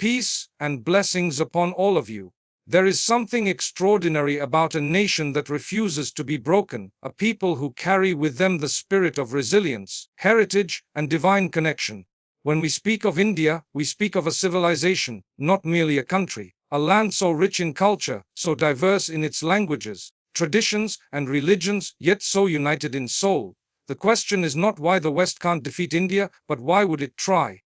Peace and blessings upon all of you. There is something extraordinary about a nation that refuses to be broken, a people who carry with them the spirit of resilience, heritage, and divine connection. When we speak of India, we speak of a civilization, not merely a country, a land so rich in culture, so diverse in its languages, traditions, and religions, yet so united in soul. The question is not why the West can't defeat India, but why would it try?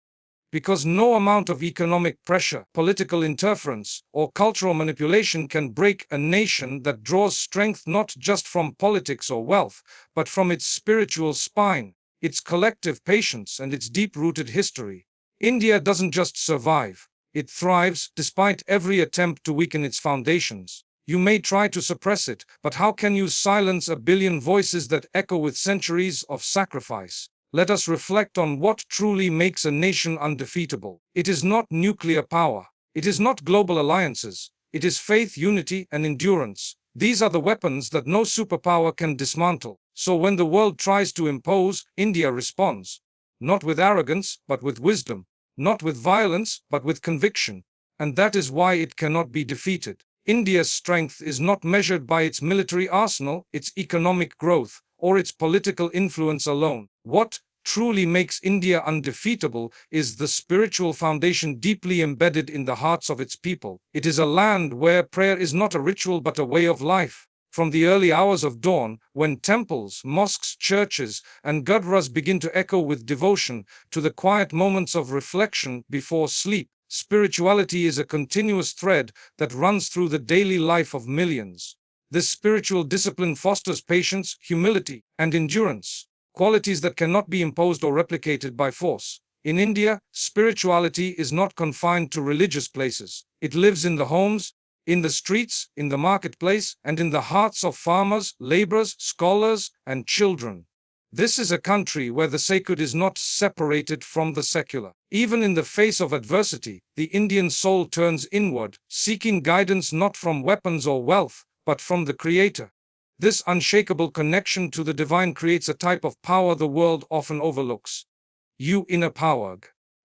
Because no amount of economic pressure, political interference, or cultural manipulation can break a nation that draws strength not just from politics or wealth, but from its spiritual spine, its collective patience, and its deep-rooted history. India doesn't just survive, it thrives despite every attempt to weaken its foundations. You may try to suppress it, but how can you silence a billion voices that echo with centuries of sacrifice? Let us reflect on what truly makes a nation undefeatable. It is not nuclear power. It is not global alliances. It is faith, unity, and endurance. These are the weapons that no superpower can dismantle. So when the world tries to impose, India responds. Not with arrogance, but with wisdom. Not with violence, but with conviction. And that is why it cannot be defeated. India's strength is not measured by its military arsenal, its economic growth, or its political influence alone. What truly makes India undefeatable is the spiritual foundation deeply embedded in the hearts of its people. It is a land where prayer is not a ritual but a way of life. From the early hours of dawn, when temples, mosques, churches, and gurdwaras begin to echo with devotion, to the quiet moments of reflection before sleep, spirituality is a continuous thread that runs through the daily life of millions. This spiritual discipline fosters patience, humility, and endurance, qualities that cannot be imposed or replicated by force. In India, spirituality is not confined to religious places. It lives in the homes, in the streets, in the marketplace, and in the hearts of farmers, laborers, scholars, and children. This is a country where the sacred is not separated from the secular. Even in the face of adversity, the Indian soul turns inward, seeking guidance not from weapons or wealth, but from the Creator. This unshakable connection to the divine creates a type of power the world often overlooks. Inner power.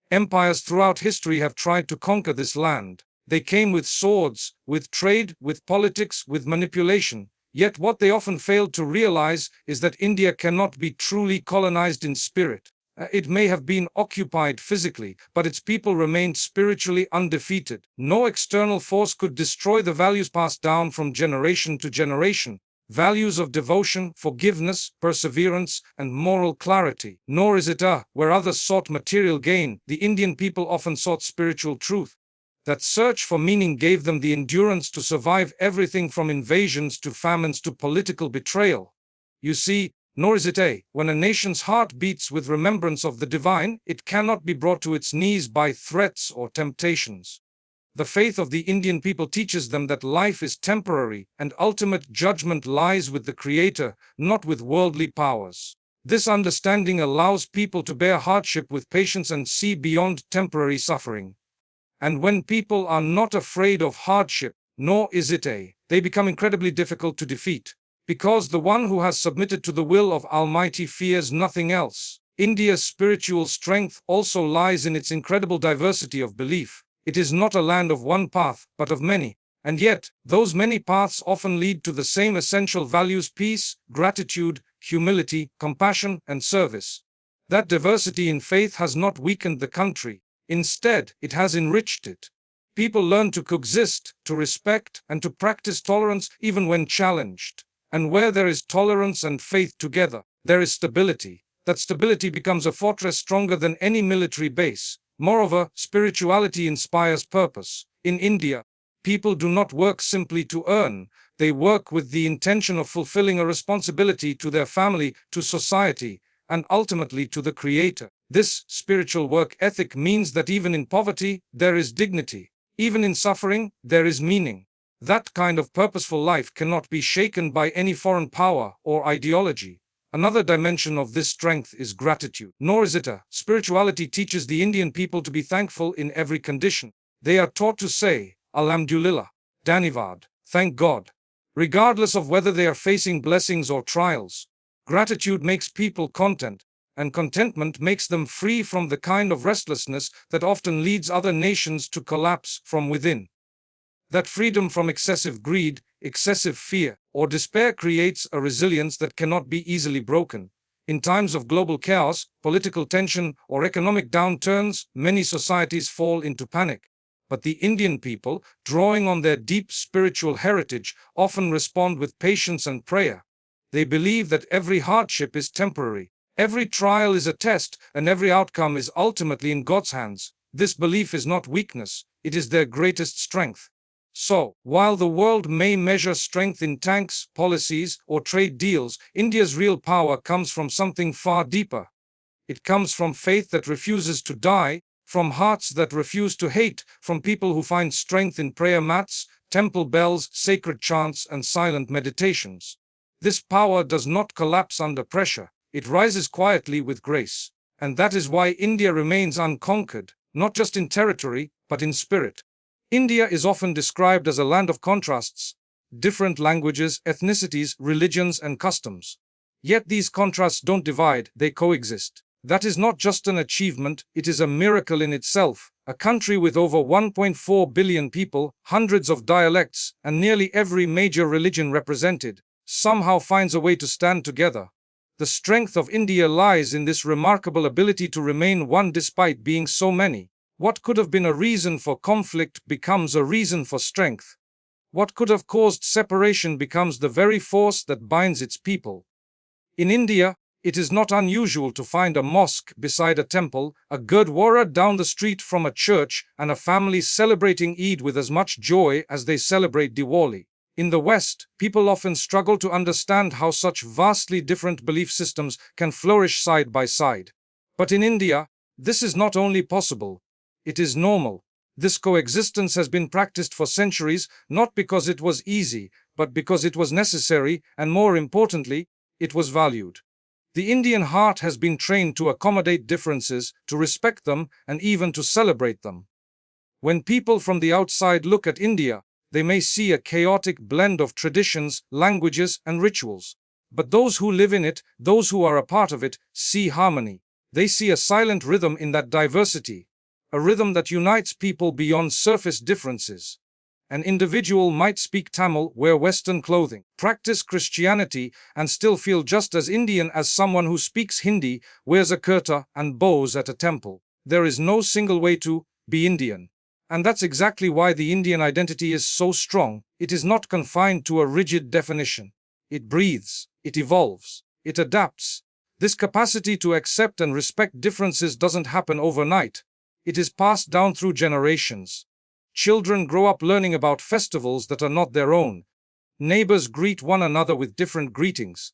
Empires throughout history have tried to conquer this land. They came with swords, with trade, with politics, with manipulation. Yet what they often failed to realize is that India cannot be truly colonized in spirit. It may have been occupied physically, but its people remained spiritually undefeated. No external force could destroy the values passed down from generation to generation. Values of devotion, forgiveness, perseverance, and moral clarity. Nor is it where others sought material gain, the Indian people often sought spiritual truth. That search for meaning gave them the endurance to survive everything from invasions to famines to political betrayal. You see, nor is it when a nation's heart beats with remembrance of the divine, it cannot be brought to its knees by threats or temptations. The faith of the Indian people teaches them that life is temporary and ultimate judgment lies with the Creator, not with worldly powers. This understanding allows people to bear hardship with patience and see beyond temporary suffering. And when people are not afraid of hardship, nor is it they become incredibly difficult to defeat. Because the one who has submitted to the will of Almighty fears nothing else. India's spiritual strength also lies in its incredible diversity of belief. It is not a land of one path, but of many. And yet, those many paths often lead to the same essential values: peace, gratitude, humility, compassion, and service. That diversity in faith has not weakened the country. Instead, it has enriched it. People learn to coexist, to respect, and to practice tolerance even when challenged. And where there is tolerance and faith together, there is stability. That stability becomes a fortress stronger than any military base. Moreover, spirituality inspires purpose. In India, people do not work simply to earn. They work with the intention of fulfilling a responsibility to their family, to society, and ultimately to the Creator. This spiritual work ethic means that even in poverty, there is dignity. Even in suffering, there is meaning. That kind of purposeful life cannot be shaken by any foreign power or ideology. Another dimension of this strength is gratitude. Nor is it spirituality teaches the Indian people to be thankful in every condition. They are taught to say, Alhamdulillah, Dhanyavad, thank God, regardless of whether they are facing blessings or trials. Gratitude makes people content, and contentment makes them free from the kind of restlessness that often leads other nations to collapse from within. That freedom from excessive greed, excessive fear, or despair creates a resilience that cannot be easily broken. In times of global chaos, political tension, or economic downturns, many societies fall into panic. But the Indian people, drawing on their deep spiritual heritage, often respond with patience and prayer. They believe that every hardship is temporary, every trial is a test, and every outcome is ultimately in God's hands. This belief is not weakness, it is their greatest strength. So, while the world may measure strength in tanks, policies, or trade deals, India's real power comes from something far deeper. It comes from faith that refuses to die, from hearts that refuse to hate, from people who find strength in prayer mats, temple bells, sacred chants, and silent meditations. This power does not collapse under pressure, it rises quietly with grace. And that is why India remains unconquered, not just in territory, but in spirit. India is often described as a land of contrasts, different languages, ethnicities, religions, and customs. Yet these contrasts don't divide, they coexist. That is not just an achievement, it is a miracle in itself. A country with over 1.4 billion people, hundreds of dialects, and nearly every major religion represented, somehow finds a way to stand together. The strength of India lies in this remarkable ability to remain one despite being so many. What could have been a reason for conflict becomes a reason for strength. What could have caused separation becomes the very force that binds its people. In India, it is not unusual to find a mosque beside a temple, a gurdwara down the street from a church, and a family celebrating Eid with as much joy as they celebrate Diwali. In the West, people often struggle to understand how such vastly different belief systems can flourish side by side. But in India, this is not only possible, it is normal. This coexistence has been practiced for centuries, not because it was easy, but because it was necessary, and more importantly, it was valued. The Indian heart has been trained to accommodate differences, to respect them, and even to celebrate them. When people from the outside look at India, they may see a chaotic blend of traditions, languages, and rituals. But those who live in it, those who are a part of it, see harmony. They see a silent rhythm in that diversity. A rhythm that unites people beyond surface differences. An individual might speak Tamil, wear Western clothing, practice Christianity, and still feel just as Indian as someone who speaks Hindi, wears a kurta, and bows at a temple. There is no single way to be Indian. And that's exactly why the Indian identity is so strong. It is not confined to a rigid definition. It breathes, it evolves, it adapts. This capacity to accept and respect differences doesn't happen overnight. It is passed down through generations. Children grow up learning about festivals that are not their own. Neighbors greet one another with different greetings.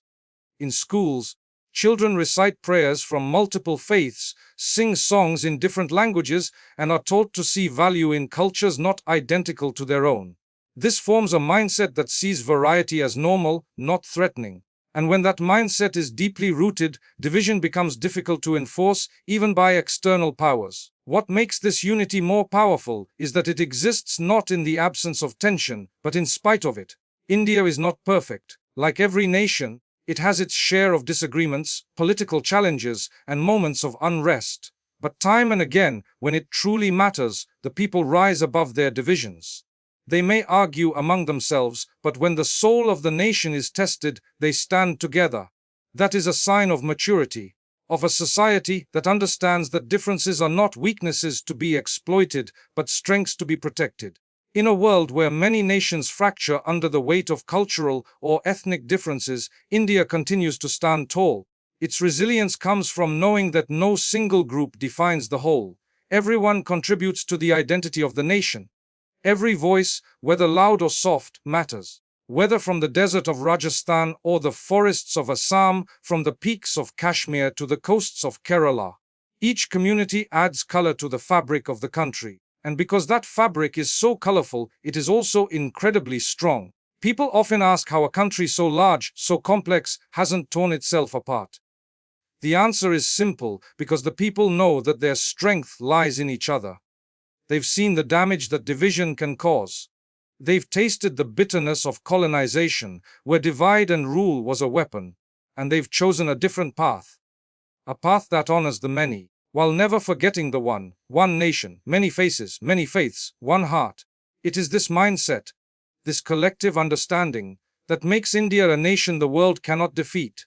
In schools, children recite prayers from multiple faiths, sing songs in different languages, and are taught to see value in cultures not identical to their own. This forms a mindset that sees variety as normal, not threatening. And when that mindset is deeply rooted, division becomes difficult to enforce, even by external powers. What makes this unity more powerful is that it exists not in the absence of tension, but in spite of it. India is not perfect. Like every nation, it has its share of disagreements, political challenges, and moments of unrest. But time and again, when it truly matters, the people rise above their divisions. They may argue among themselves, but when the soul of the nation is tested, they stand together. That is a sign of maturity, of a society that understands that differences are not weaknesses to be exploited, but strengths to be protected. In a world where many nations fracture under the weight of cultural or ethnic differences, India continues to stand tall. Its resilience comes from knowing that no single group defines the whole. Everyone contributes to the identity of the nation. Every voice, whether loud or soft, matters. Whether from the desert of Rajasthan or the forests of Assam, from the peaks of Kashmir to the coasts of Kerala, each community adds color to the fabric of the country. And because that fabric is so colorful, it is also incredibly strong. People often ask how a country so large, so complex, hasn't torn itself apart. The answer is simple, because the people know that their strength lies in each other. They've seen the damage that division can cause. They've tasted the bitterness of colonization, where divide and rule was a weapon, and they've chosen a different path. a path that honors the many, while never forgetting the one nation, many faces, many faiths, one heart. It is this mindset, this collective understanding, that makes India a nation the world cannot defeat.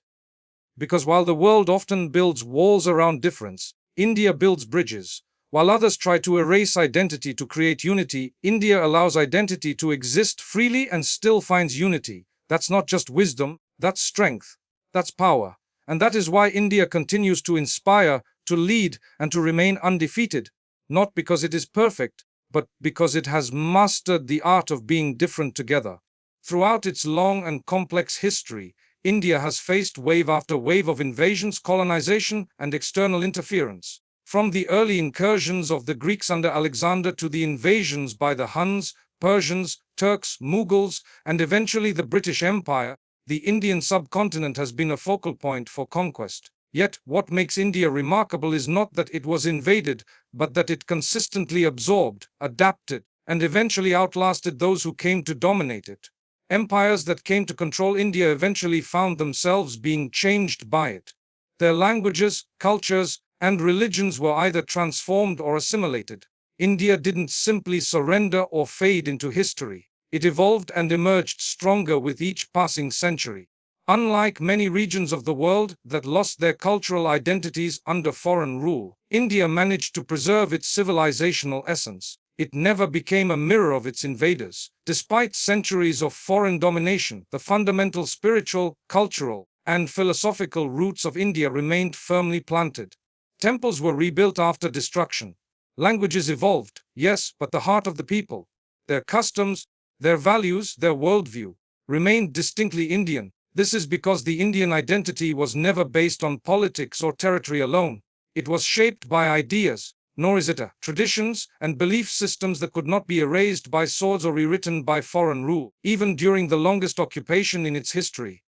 Because while the world often builds walls around difference, India builds bridges. While others try to erase identity to create unity, India allows identity to exist freely and still finds unity. That's not just wisdom, that's strength, that's power. And that is why India continues to inspire, to lead, and to remain undefeated. Not because it is perfect, but because it has mastered the art of being different together. Throughout its long and complex history, India has faced wave after wave of invasions, colonization, and external interference. From the early incursions of the Greeks under Alexander to the invasions by the Huns, Persians, Turks, Mughals, and eventually the British Empire, the Indian subcontinent has been a focal point for conquest. Yet, what makes India remarkable is not that it was invaded, but that it consistently absorbed, adapted, and eventually outlasted those who came to dominate it. Empires that came to control India eventually found themselves being changed by it. Their languages, cultures, and religions were either transformed or assimilated. India didn't simply surrender or fade into history. It evolved and emerged stronger with each passing century. Unlike many regions of the world that lost their cultural identities under foreign rule, India managed to preserve its civilizational essence. It never became a mirror of its invaders. Despite centuries of foreign domination, the fundamental spiritual, cultural, and philosophical roots of India remained firmly planted. Temples were rebuilt after destruction. Languages evolved, yes, but the heart of the people, their customs, their values, their worldview, remained distinctly Indian. This is because the Indian identity was never based on politics or territory alone. It was shaped by ideas, nor is it traditions and belief systems that could not be erased by swords or rewritten by foreign rule, even during the longest occupation in its history.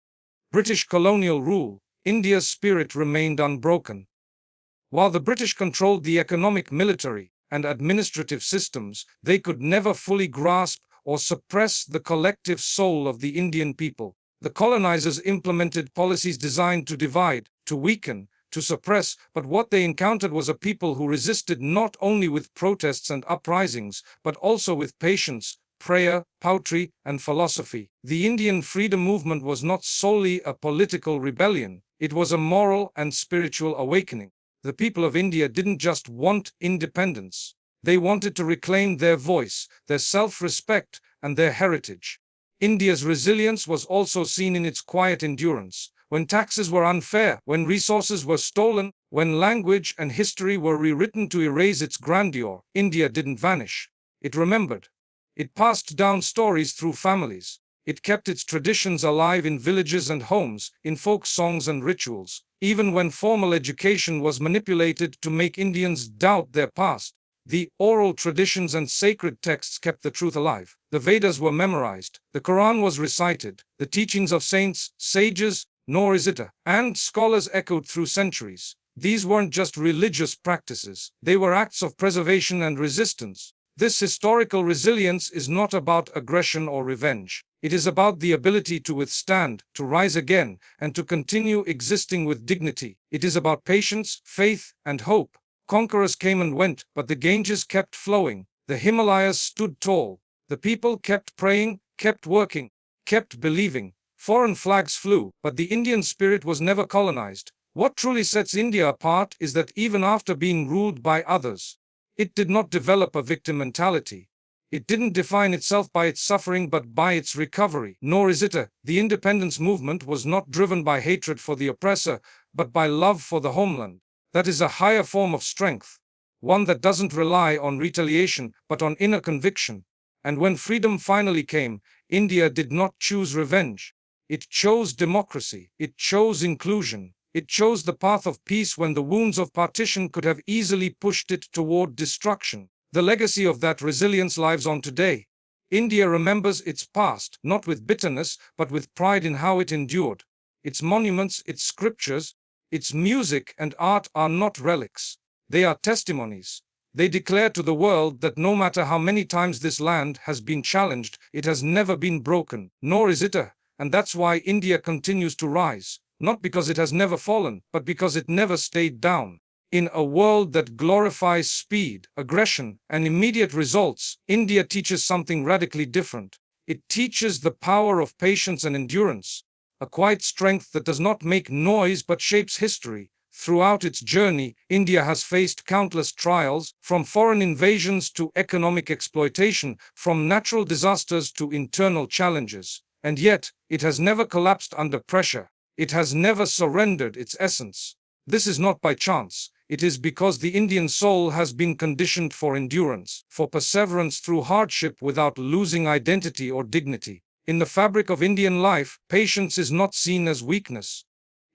British colonial rule, India's spirit remained unbroken. While the British controlled the economic, military, and administrative systems, they could never fully grasp or suppress the collective soul of the Indian people. The colonizers implemented policies designed to divide, to weaken, to suppress, but what they encountered was a people who resisted not only with protests and uprisings, but also with patience, prayer, poetry, and philosophy. The Indian freedom movement was not solely a political rebellion, it was a moral and spiritual awakening. The people of India didn't just want independence, they wanted to reclaim their voice, their self-respect, and their heritage. India's resilience was also seen in its quiet endurance. When taxes were unfair, when resources were stolen, when language and history were rewritten to erase its grandeur, India didn't vanish. It remembered. It passed down stories through families. It kept its traditions alive in villages and homes, in folk songs and rituals. Even when formal education was manipulated to make Indians doubt their past, the oral traditions and sacred texts kept the truth alive. The Vedas were memorized, the Quran was recited, the teachings of saints, sages, and scholars echoed through centuries. These weren't just religious practices, they were acts of preservation and resistance. This historical resilience is not about aggression or revenge. It is about the ability to withstand, to rise again, and to continue existing with dignity. It is about patience, faith, and hope. Conquerors came and went, but the Ganges kept flowing. The Himalayas stood tall. The people kept praying, kept working, kept believing. Foreign flags flew, but the Indian spirit was never colonized. What truly sets India apart is that even after being ruled by others, it did not develop a victim mentality. It didn't define itself by its suffering but by its recovery. Nor is it the independence movement was not driven by hatred for the oppressor, but by love for the homeland. That is a higher form of strength, one that doesn't rely on retaliation but on inner conviction. And when freedom finally came, India did not choose revenge. It chose democracy. It chose inclusion. It chose the path of peace when the wounds of partition could have easily pushed it toward destruction. The legacy of that resilience lives on today. India remembers its past, not with bitterness, but with pride in how it endured. Its monuments, its scriptures, its music and art are not relics. They are testimonies. They declare to the world that no matter how many times this land has been challenged, it has never been broken, nor is it and that's why India continues to rise. not because it has never fallen, but because it never stayed down. In a world that glorifies speed, aggression, and immediate results, India teaches something radically different. It teaches the power of patience and endurance, a quiet strength that does not make noise but shapes history. Throughout its journey, India has faced countless trials, from foreign invasions to economic exploitation, from natural disasters to internal challenges. And yet, it has never collapsed under pressure. It has never surrendered its essence. This is not by chance. It is because the Indian soul has been conditioned for endurance, for perseverance through hardship without losing identity or dignity. In the fabric of Indian life, patience is not seen as weakness.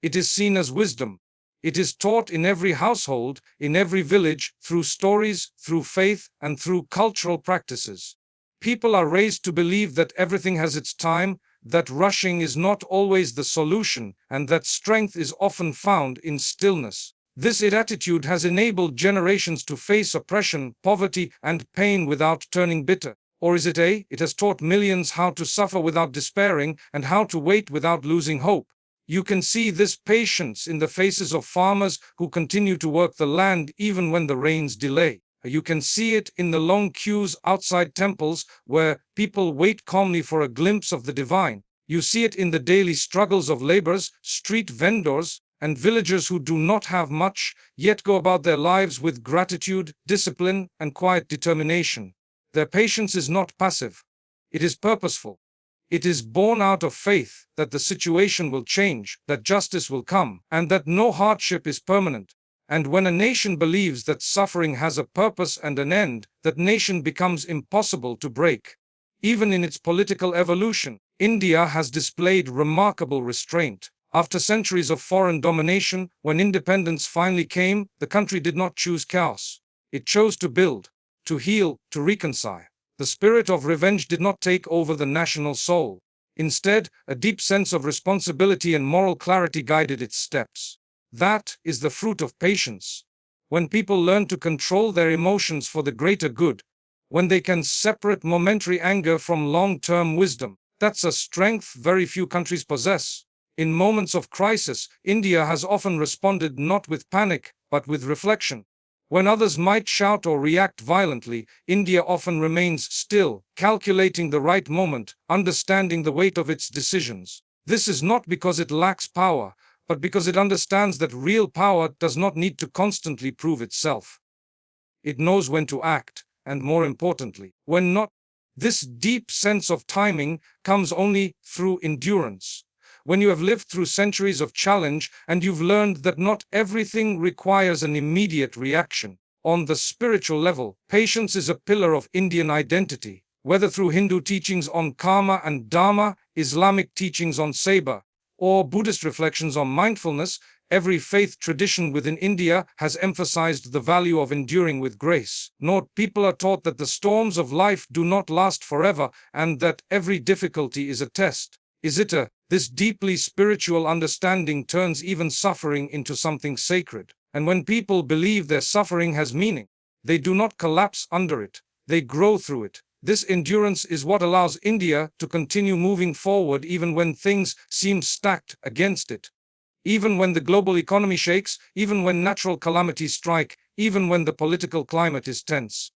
It is seen as wisdom. It is taught in every household, in every village, through stories, through faith, and through cultural practices. People are raised to believe that everything has its time, that rushing is not always the solution, and that strength is often found in stillness. This attitude has enabled generations to face oppression, poverty, and pain without turning bitter. Or is it A? It has taught millions how to suffer without despairing and how to wait without losing hope. You can see this patience in the faces of farmers who continue to work the land even when the rains delay. You can see it in the long queues outside temples where people wait calmly for a glimpse of the divine. You see it in the daily struggles of laborers, street vendors, and villagers who do not have much, yet go about their lives with gratitude, discipline, and quiet determination. Their patience is not passive. It is purposeful. It is born out of faith that the situation will change, that justice will come, and that no hardship is permanent. And when a nation believes that suffering has a purpose and an end, that nation becomes impossible to break. Even in its political evolution, India has displayed remarkable restraint. After centuries of foreign domination, when independence finally came, the country did not choose chaos. It chose to build, to heal, to reconcile. The spirit of revenge did not take over the national soul. Instead, a deep sense of responsibility and moral clarity guided its steps. That is the fruit of patience. When people learn to control their emotions for the greater good, when they can separate momentary anger from long-term wisdom, that's a strength very few countries possess. In moments of crisis, India has often responded not with panic, but with reflection. When others might shout or react violently, India often remains still, calculating the right moment, understanding the weight of its decisions. This is not because it lacks power, but because it understands that real power does not need to constantly prove itself. It knows when to act, and more importantly, when not. This deep sense of timing comes only through endurance. When you have lived through centuries of challenge and you've learned that not everything requires an immediate reaction. On the spiritual level, patience is a pillar of Indian identity. Whether through Hindu teachings on karma and dharma, Islamic teachings on sabr, or Buddhist reflections on mindfulness, every faith tradition within India has emphasized the value of enduring with grace. People are taught that the storms of life do not last forever and that every difficulty is a test. This deeply spiritual understanding turns even suffering into something sacred. And when people believe their suffering has meaning, they do not collapse under it, they grow through it. This endurance is what allows India to continue moving forward even when things seem stacked against it. Even when the global economy shakes, even when natural calamities strike, even when the political climate is tense.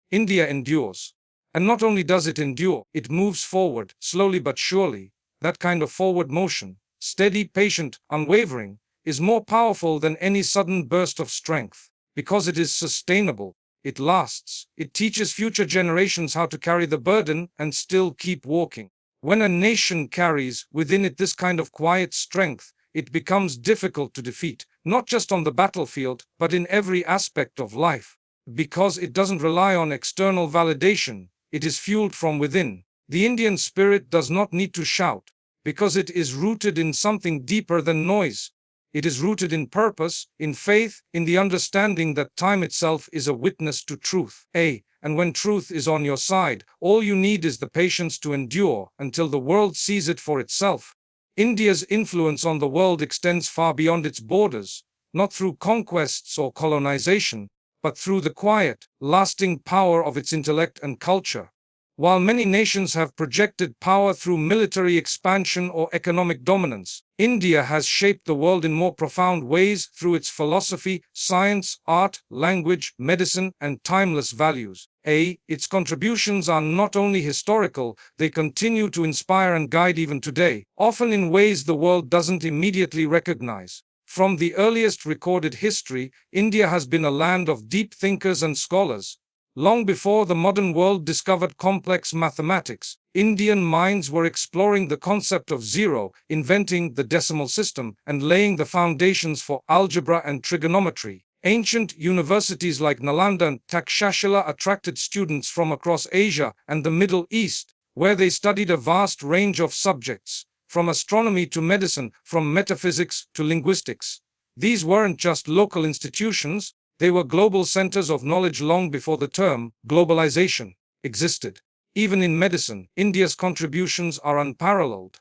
India endures. And not only does it endure, it moves forward, slowly but surely. That kind of forward motion, steady, patient, unwavering, is more powerful than any sudden burst of strength. Because it is sustainable, it lasts, it teaches future generations how to carry the burden and still keep walking. When a nation carries within it this kind of quiet strength, it becomes difficult to defeat, not just on the battlefield, but in every aspect of life. Because it doesn't rely on external validation, it is fueled from within. The Indian spirit does not need to shout, because it is rooted in something deeper than noise. It is rooted in purpose, in faith, in the understanding that time itself is a witness to truth. And when truth is on your side, all you need is the patience to endure until the world sees it for itself. India's influence on the world extends far beyond its borders, not through conquests or colonization, but through the quiet, lasting power of its intellect and culture. While many nations have projected power through military expansion or economic dominance, India has shaped the world in more profound ways through its philosophy, science, art, language, medicine, and timeless values. Its contributions are not only historical, they continue to inspire and guide even today, often in ways the world doesn't immediately recognize. From the earliest recorded history, India has been a land of deep thinkers and scholars. Long before the modern world discovered complex mathematics, Indian minds were exploring the concept of zero, inventing the decimal system, and laying the foundations for algebra and trigonometry. Ancient universities like Nalanda and Takshashila attracted students from across Asia and the Middle East, where they studied a vast range of subjects, from astronomy to medicine, from metaphysics to linguistics. These weren't just local institutions, they were global centers of knowledge long before the term globalization existed. Even in medicine, India's contributions are unparalleled.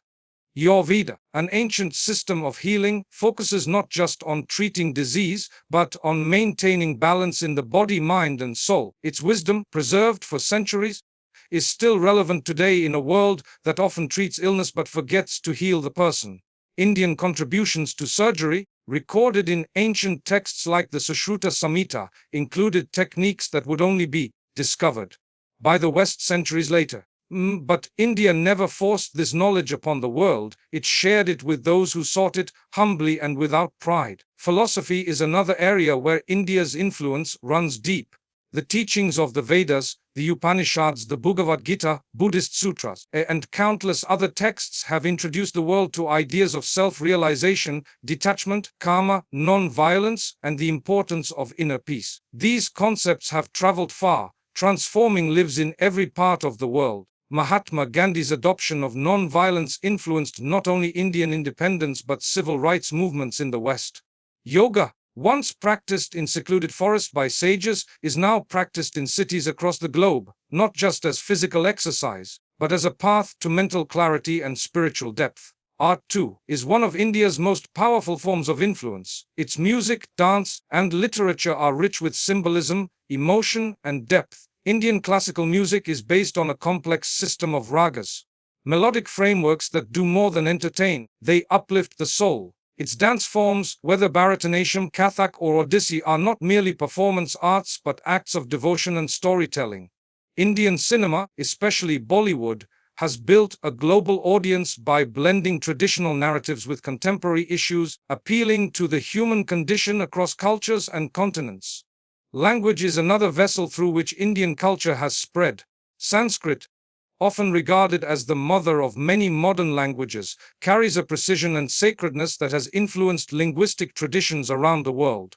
Ayurveda, an ancient system of healing, focuses not just on treating disease, but on maintaining balance in the body, mind, and soul. Its wisdom, preserved for centuries, is still relevant today in a world that often treats illness but forgets to heal the person. Indian contributions to surgery, recorded in ancient texts like the Sushruta Samhita, included techniques that would only be discovered by the West centuries later. But India never forced this knowledge upon the world, it shared it with those who sought it humbly and without pride. Philosophy is another area where India's influence runs deep. The teachings of the Vedas, the Upanishads, the Bhagavad Gita, Buddhist sutras, and countless other texts have introduced the world to ideas of self-realization, detachment, karma, non-violence, and the importance of inner peace. These concepts have traveled far, transforming lives in every part of the world. Mahatma Gandhi's adoption of non-violence influenced not only Indian independence but civil rights movements in the West. Yoga, once practiced in secluded forests by sages, is now practiced in cities across the globe, not just as physical exercise, but as a path to mental clarity and spiritual depth. Art, too, is one of India's most powerful forms of influence. Its music, dance, and literature are rich with symbolism, emotion, and depth. Indian classical music is based on a complex system of ragas, melodic frameworks that do more than entertain, they uplift the soul. Its dance forms, whether Bharatanatyam, Kathak, or Odissi, are not merely performance arts but acts of devotion and storytelling. Indian cinema, especially Bollywood, has built a global audience by blending traditional narratives with contemporary issues, appealing to the human condition across cultures and continents. Language is another vessel through which Indian culture has spread. Sanskrit, often regarded as the mother of many modern languages, carries a precision and sacredness that has influenced linguistic traditions around the world.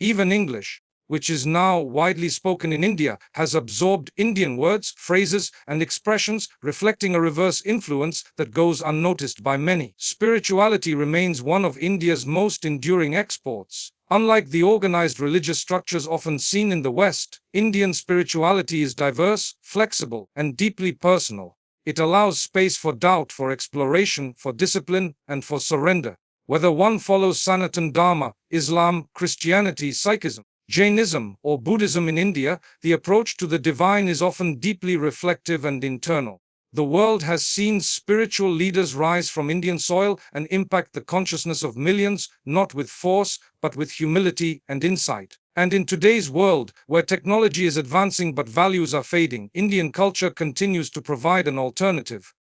Even English, which is now widely spoken in India, has absorbed Indian words, phrases, and expressions, reflecting a reverse influence that goes unnoticed by many. Spirituality remains one of India's most enduring exports. Unlike the organized religious structures often seen in the West, Indian spirituality is diverse, flexible, and deeply personal. It allows space for doubt, for exploration, for discipline, and for surrender. Whether one follows Sanatan Dharma, Islam, Christianity, Sikhism, Jainism, or Buddhism in India, the approach to the divine is often deeply reflective and internal. The world has seen spiritual leaders rise from Indian soil and impact the consciousness of millions, not with force, but with humility and insight. And in today's world, where technology is advancing but values are fading, Indian culture continues to provide an alternative.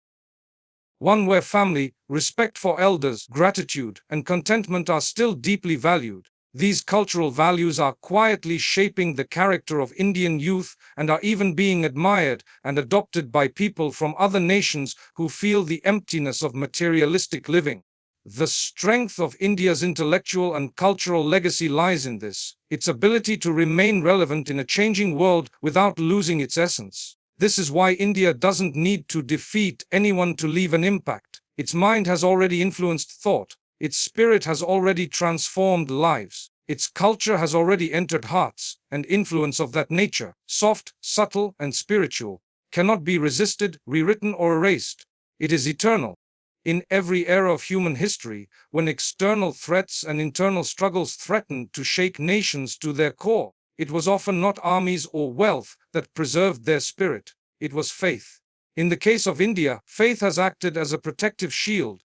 One where family, respect for elders, gratitude, and contentment are still deeply valued. These cultural values are quietly shaping the character of Indian youth and are even being admired and adopted by people from other nations who feel the emptiness of materialistic living. The strength of India's intellectual and cultural legacy lies in this, its ability to remain relevant in a changing world without losing its essence. This is why India doesn't need to defeat anyone to leave an impact. Its mind has already influenced thought. Its spirit has already transformed lives. Its culture has already entered hearts, and influence of that nature, soft, subtle, and spiritual, cannot be resisted, rewritten, or erased. It is eternal. In every era of human history, when external threats and internal struggles threatened to shake nations to their core, it was often not armies or wealth that preserved their spirit. it was faith. In the case of India, faith has acted as a protective shield,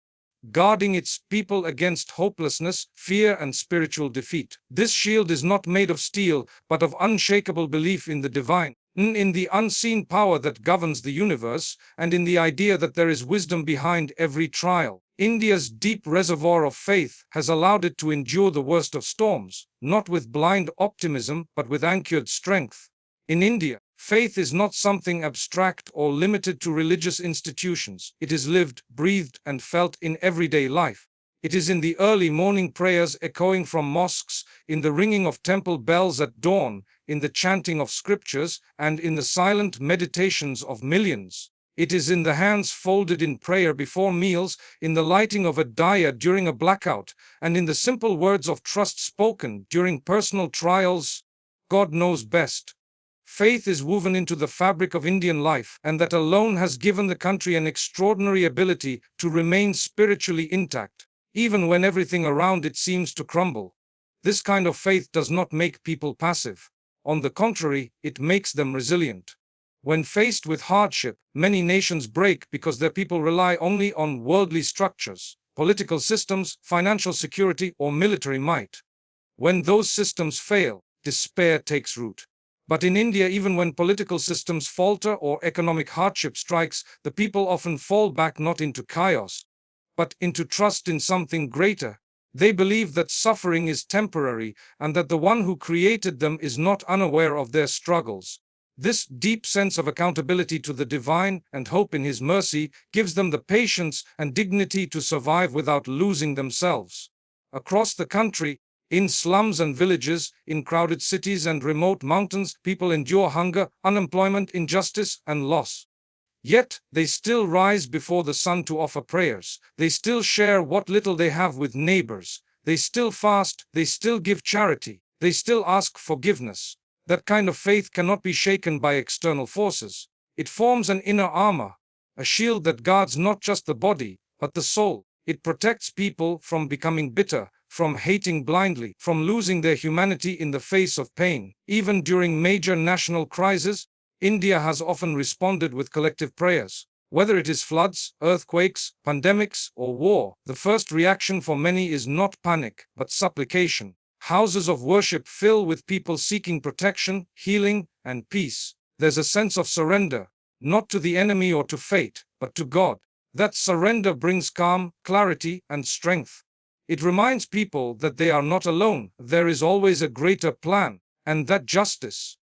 guarding its people against hopelessness, fear, and spiritual defeat. This shield is not made of steel, but of unshakable belief in the divine, in the unseen power that governs the universe, and in the idea that there is wisdom behind every trial. India's deep reservoir of faith has allowed it to endure the worst of storms, not with blind optimism, but with anchored strength. In India, faith is not something abstract or limited to religious institutions. It is lived, breathed, and felt in everyday life. It is in the early morning prayers echoing from mosques, in the ringing of temple bells at dawn, in the chanting of scriptures, and in the silent meditations of millions. It is in the hands folded in prayer before meals, in the lighting of a diya during a blackout, and in the simple words of trust spoken during personal trials. God knows best. Faith is woven into the fabric of Indian life, and that alone has given the country an extraordinary ability to remain spiritually intact, even when everything around it seems to crumble. This kind of faith does not make people passive. On the contrary, it makes them resilient. When faced with hardship, many nations break because their people rely only on worldly structures, political systems, financial security, or military might. When those systems fail, despair takes root. But in India, even when political systems falter or economic hardship strikes, the people often fall back not into chaos, but into trust in something greater. They believe that suffering is temporary and that the one who created them is not unaware of their struggles. This deep sense of accountability to the divine and hope in his mercy gives them the patience and dignity to survive without losing themselves. Across the country, in slums and villages, in crowded cities and remote mountains, people endure hunger, unemployment, injustice, and loss. Yet, they still rise before the sun to offer prayers. They still share what little they have with neighbors. They still fast. They still give charity. They still ask forgiveness. That kind of faith cannot be shaken by external forces. It forms an inner armor, a shield that guards not just the body, but the soul. It protects people from becoming bitter, from hating blindly, from losing their humanity in the face of pain. Even during major national crises, India has often responded with collective prayers. Whether it is floods, earthquakes, pandemics, or war, the first reaction for many is not panic, but supplication. Houses of worship fill with people seeking protection, healing, and peace. There's a sense of surrender, not to the enemy or to fate, but to God. That surrender brings calm, clarity, and strength. It reminds people that they are not alone. There is always a greater plan, and that justice,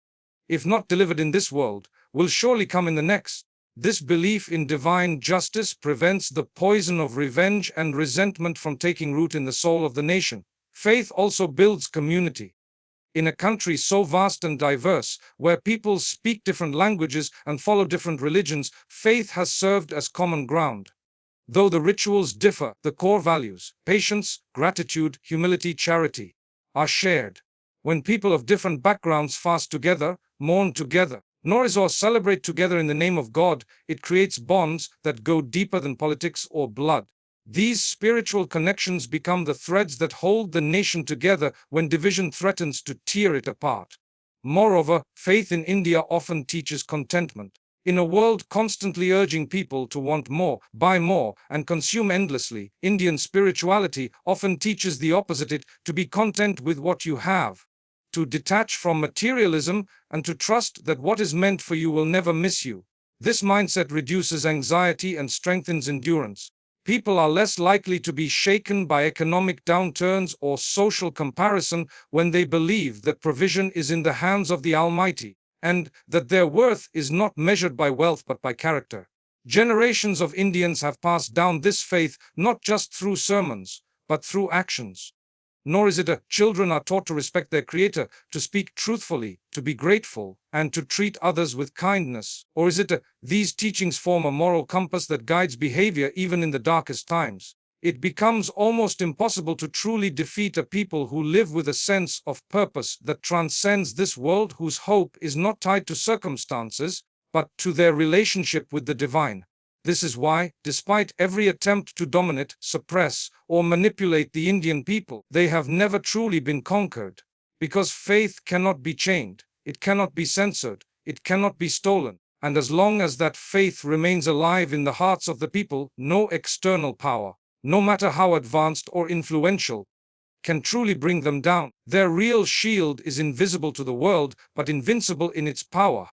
if not delivered in this world, will surely come in the next. This belief in divine justice prevents the poison of revenge and resentment from taking root in the soul of the nation. Faith also builds community. In a country so vast and diverse, where people speak different languages and follow different religions, faith has served as common ground. Though the rituals differ, the core values, patience, gratitude, humility, charity, are shared. When people of different backgrounds fast together, mourn together, nourish or celebrate together in the name of God, it creates bonds that go deeper than politics or blood. These spiritual connections become the threads that hold the nation together when division threatens to tear it apart. Moreover, faith in India often teaches contentment. In a world constantly urging people to want more, buy more, and consume endlessly, Indian spirituality often teaches the opposite: to be content with what you have, to detach from materialism, and to trust that what is meant for you will never miss you. This mindset reduces anxiety and strengthens endurance. People are less likely to be shaken by economic downturns or social comparison when they believe that provision is in the hands of the Almighty, and that their worth is not measured by wealth but by character. Generations of Indians have passed down this faith not just through sermons, but through actions. Nor is it children are taught to respect their Creator, to speak truthfully, to be grateful, and to treat others with kindness. Or is it these teachings form a moral compass that guides behavior even in the darkest times. It becomes almost impossible to truly defeat a people who live with a sense of purpose that transcends this world, whose hope is not tied to circumstances, but to their relationship with the divine. This is why, despite every attempt to dominate, suppress, or manipulate the Indian people, they have never truly been conquered. Because faith cannot be chained, it cannot be censored, it cannot be stolen, And as long as that faith remains alive in the hearts of the people, no external power, no matter how advanced or influential, can truly bring them down. Their real shield is invisible to the world, but invincible in its power.